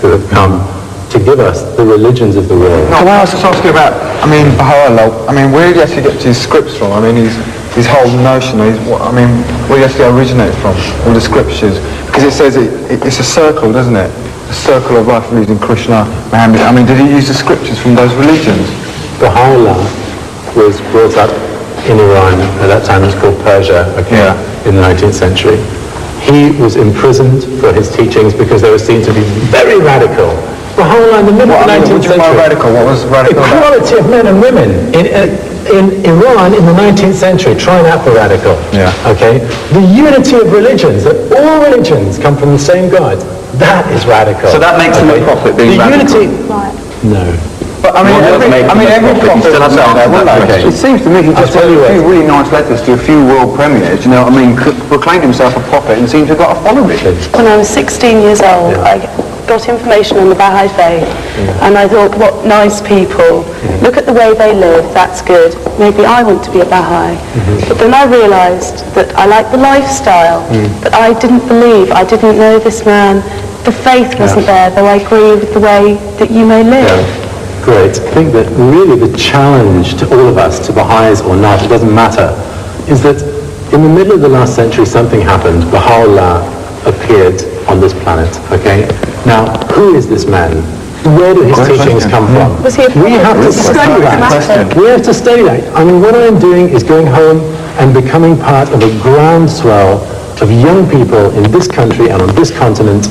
who have come to give us the religions of the world. Can I just ask you about, Bahá'í, where did he actually get his scripts from? His whole notion, where did he actually originate from, all the scriptures? Because it says it's a circle, doesn't it? A circle of life religion, Krishna, Muhammad. Did he use the scriptures from those religions? Baha'u'llah was brought up in Iran, at that time it was called Persia, in the 19th century. He was imprisoned for his teachings because they were seen to be very radical. Baha'u'llah in the middle of the 19th century. Radical? What was radical? Equality of men and women. In Iran in the 19th century, try that for radical. Yeah. Okay? The unity of religions, that all religions come from the same God, that is radical. So that makes him a prophet, being radical? Right. No. But every prophet still has to answer that question. It seems to me he just wrote a few really nice letters to a few world premiers, proclaimed himself a prophet and seemed to have got a following. When I was 16 years old, I got information on the Baha'i faith, and I thought, what nice people. Look at the way they live, that's good. Maybe I want to be a Baha'i. But then I realised that I liked the lifestyle, but I didn't believe, I didn't know this man. The faith wasn't there, though I agree with the way that you may live. Great. I think that really the challenge to all of us, to Baha'is or not, it doesn't matter, is that in the middle of the last century something happened. Baha'u'llah appeared on this planet, okay? Now, who is this man? Where do his teachings come from? Was he a We have to study that. We have to study that. What I'm doing is going home and becoming part of a groundswell of young people in this country and on this continent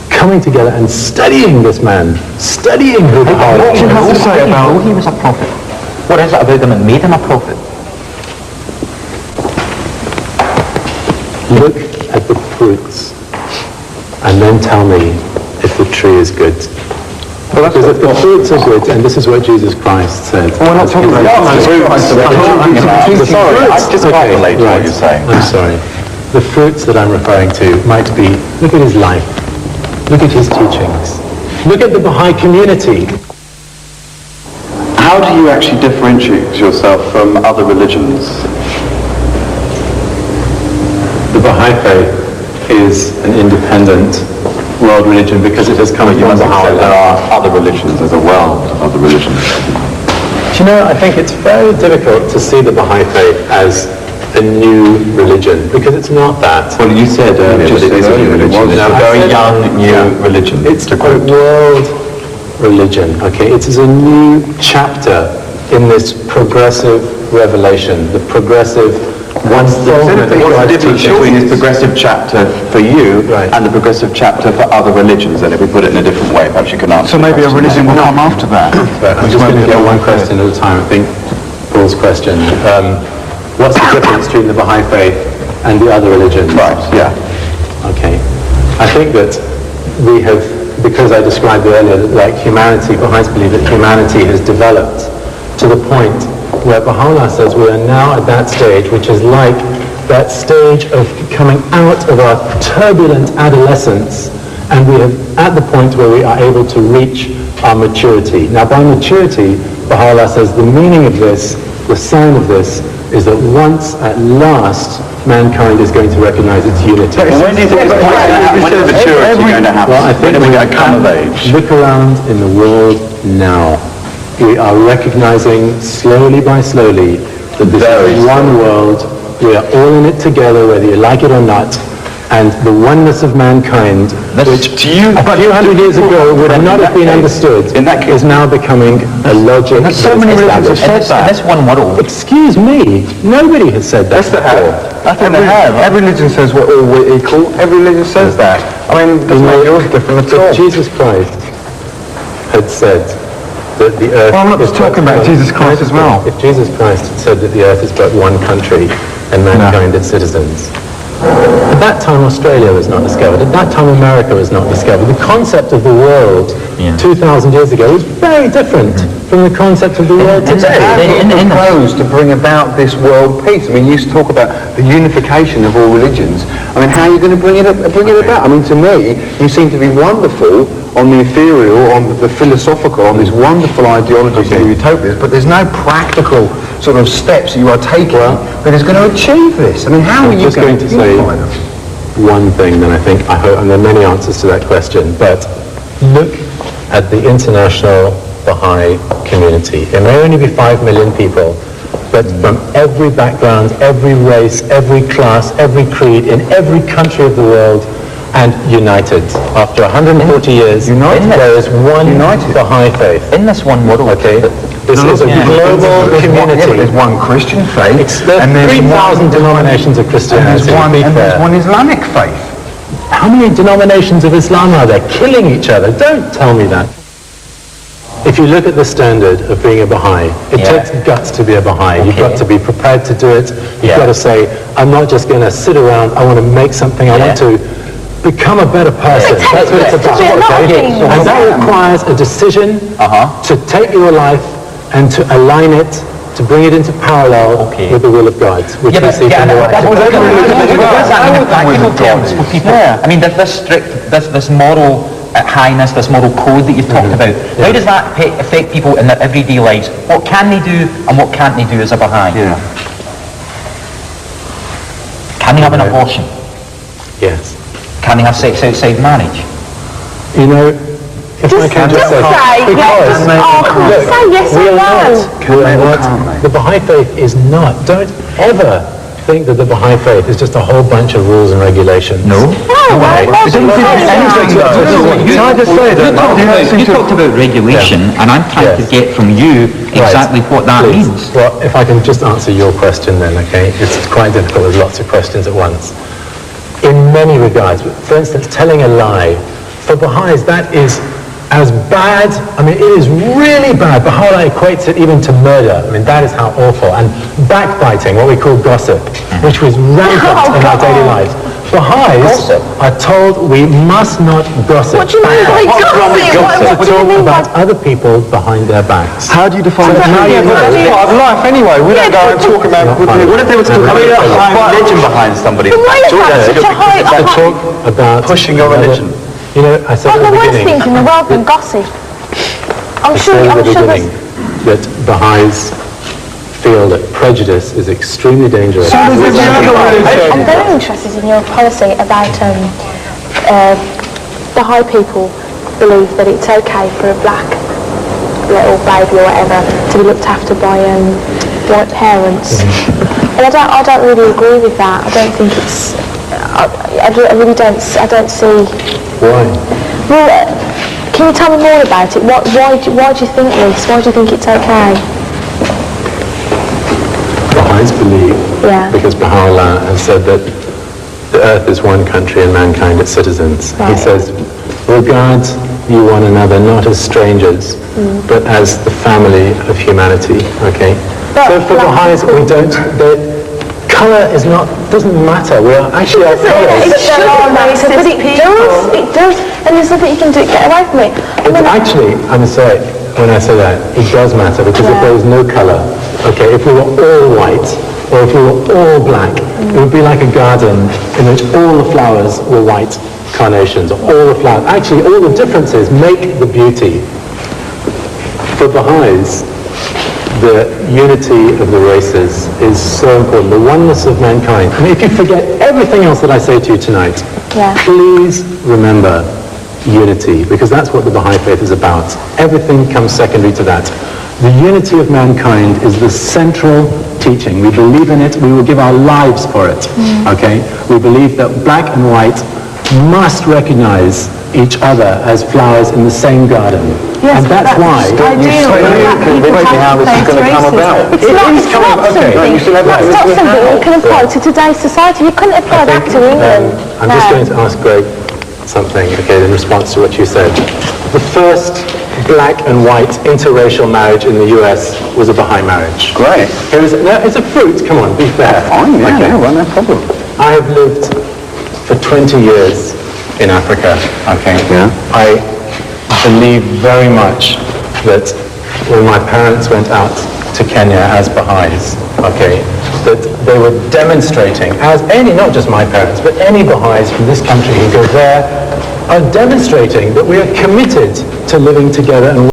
coming together and studying this man, studying who Baha'u'llah is. What do you have to say about he was a prophet? What is it about him that made him a prophet? Look at the fruits and then tell me if the tree is good. Because if the fruits are good, and this is what Jesus Christ said. We're not talking about Sorry, I've just calculated what you're saying. I'm sorry. The fruits that I'm referring to might be, look at his life, look at his teachings, look at the Baha'i community. How do you actually differentiate yourself from other religions? The Baha'i faith is an independent world religion because it has come from Baha'u'llah. There are other religions, there's a world of other religions. I think it's very difficult to see the Baha'i faith as a new religion, because it's not that. Well, you said earlier that it is a new religion. It's a very young, new religion. It's a world religion, okay? It is a new chapter in this progressive revelation, the progressive unfoldment. What's the difference between this progressive chapter for you and the progressive chapter for other religions? And if we put it in a different way, perhaps you can answer. So maybe a religion will come after that. I'm just going to get one question at a time. I think Paul's question. What's the difference between the Baha'i faith and the other religions? Right, yeah. Okay. I think that we have, because I described earlier that like humanity, Baha'is believe that humanity has developed to the point where Baha'u'llah says we are now at that stage, which is like that stage of coming out of our turbulent adolescence, and we are at the point where we are able to reach our maturity. Now by maturity, Baha'u'llah says the meaning of this, the sign of this, is that once at last mankind is going to recognize its unity. When do you think when is maturity going to happen? Well, I think when are we going to come of age? Look around in the world now. We are recognizing slowly by slowly that this is one world. We are all in it together, whether you like it or not. And the oneness of mankind, which a few hundred years ago would not have been understood, is now becoming a logic. So many religions have said that. That's one model. Excuse me, nobody has said that before. I think they have. Every religion says we're all equal. Every religion says that. Doesn't make yours different at all. Jesus Christ had said that the earth... Well, I'm not just talking about Jesus Christ as well. If Jesus Christ had said that the earth is but one country and mankind its citizens, at that time Australia was not discovered. At that time America was not discovered. The concept of the world 2,000 years ago was very different from the concept of the world today. They proposed to bring about this world peace. You used to talk about the unification of all religions. How are you going to bring it about? To me, you seem to be wonderful on the ethereal, on the philosophical, on these wonderful ideologies and utopias, but there's no practical sort of steps you are taking that is going to achieve this. How are you going to say one thing, then I hope, and there are many answers to that question, but look at the international Baha'i community. It may only be 5 million people, but from every background, every race, every class, every creed, in every country of the world, and united. After 140 years, there is one Baha'i faith. In this one world. Okay? This is a global community. There's one Christian faith, and there's 3,000 denominations of Christianity. And there's one Islamic faith. How many denominations of Islam are there killing each other? Don't tell me that. If you look at the standard of being a Baha'i, it takes guts to be a Baha'i. You've got to be prepared to do it. You've got to say, I'm not just going to sit around, I want to make something, I want to become a better person. That's what it's about. Okay? And that requires a decision to take your life and to align it, to bring it into parallel with the will of God, which we see from the right. I mean, this moral highness, this moral code that you've talked about, how does that affect people in their everyday lives? What can they do and what can't they do as a Baha'i? Can they have an abortion? Yes. Can they have sex outside marriage? You know, if I can just say, because we are not, the Baha'i faith is not, don't ever think that the Baha'i faith is just a whole bunch of rules and regulations. No. You talked about regulation, and I'm trying to get from you exactly what that means. Well, if I can just answer your question then, okay? It's quite difficult, there's lots of questions at once. In many regards, for instance, telling a lie, for Baha'is that is as bad, I mean, it is really bad. Bahá'í equates it even to murder. I mean, that is how awful. And backbiting, what we call gossip, which was rampant in our daily lives. Baha'is are told we must not gossip. What do you mean by gossip? To talk about other people behind their backs. How do you define it? It's part of life anyway. We don't go and talk about... What if they were to talk about religion behind somebody's back? To talk about pushing your religion. You know, I said at the beginning... the worst things in the world than gossip. I'm sure that Baha'is feel that prejudice is extremely dangerous. I'm very interested in your policy about Baha'i people believe that it's okay for a black little baby or whatever to be looked after by white parents. And I don't really agree with that. I don't think it's... I really don't see... Why? Well, can you tell me more about it? Why do you think this? Why do you think it's okay? Baha'is believe, because Baha'u'llah has said that the earth is one country and mankind its citizens. He says, regard you one another not as strangers, but as the family of humanity, okay? So for Baha'is, we don't... Colour doesn't matter. We are actually our colours. It shouldn't matter, but it does. And there's nothing you can do to get away from it. Actually, I'm sorry when I say that, it does matter, because if there was no colour, okay, if we were all white, or if we were all black, it would be like a garden in which all the flowers were white carnations, or all the flowers. Actually, all the differences make the beauty. For Baha'is, the unity of the races is so important, the oneness of mankind. I mean, if you forget everything else that I say to you tonight, please remember unity, because that's what the Baha'i faith is about. Everything comes secondary to that. The unity of mankind is the central teaching. We believe in it, we will give our lives for it, okay? We believe that black and white must recognize each other as flowers in the same garden. Yes, and that's why... I do. Can you explain how this is going to come about? It's not something that can apply to today's society. You couldn't apply that to England. I'm just going to ask Greg something, okay, in response to what you said. The first black and white interracial marriage in the US was a Baha'i marriage. Great. It's a fruit, come on, be fair. Fine, no problem. I have lived for 20 years in Africa, okay? I believe very much that when my parents went out to Kenya as Baha'is, okay, that they were demonstrating, as any, not just my parents, but any Baha'is from this country who go there, are demonstrating that we are committed to living together and